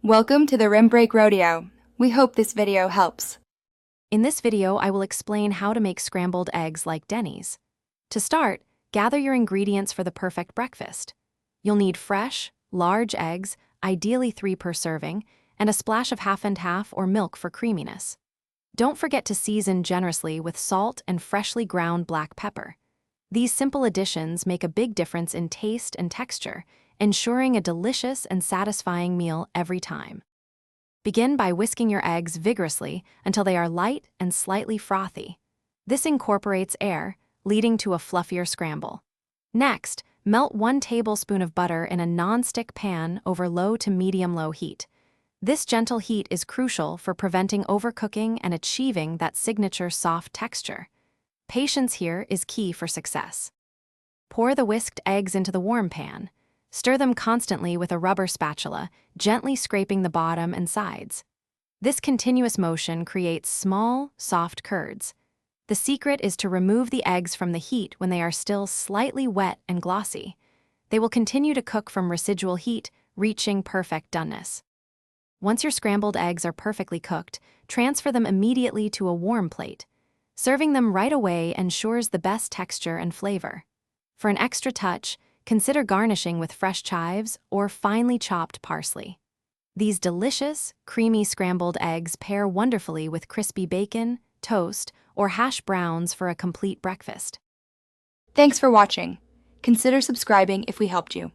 Welcome to the Rim Break Rodeo. We hope this video helps. In this video, I will explain how to make scrambled eggs like Denny's. To start, gather your ingredients for the perfect breakfast. You'll need fresh, large eggs, ideally 3 per serving, and a splash of half and half or milk for creaminess. Don't forget to season generously with salt and freshly ground black pepper. These simple additions make a big difference in taste and texture, ensuring a delicious and satisfying meal every time. Begin by whisking your eggs vigorously until they are light and slightly frothy. This incorporates air, leading to a fluffier scramble. Next, melt 1 tablespoon of butter in a non-stick pan over low to medium-low heat. This gentle heat is crucial for preventing overcooking and achieving that signature soft texture. Patience here is key for success. Pour the whisked eggs into the warm pan. Stir them constantly with a rubber spatula, gently scraping the bottom and sides. This continuous motion creates small, soft curds. The secret is to remove the eggs from the heat when they are still slightly wet and glossy. They will continue to cook from residual heat, reaching perfect doneness. Once your scrambled eggs are perfectly cooked, transfer them immediately to a warm plate. Serving them right away ensures the best texture and flavor. For an extra touch, consider garnishing with fresh chives or finely chopped parsley. These delicious, creamy scrambled eggs pair wonderfully with crispy bacon, toast, or hash browns for a complete breakfast. Thanks for watching. Consider subscribing if we helped you.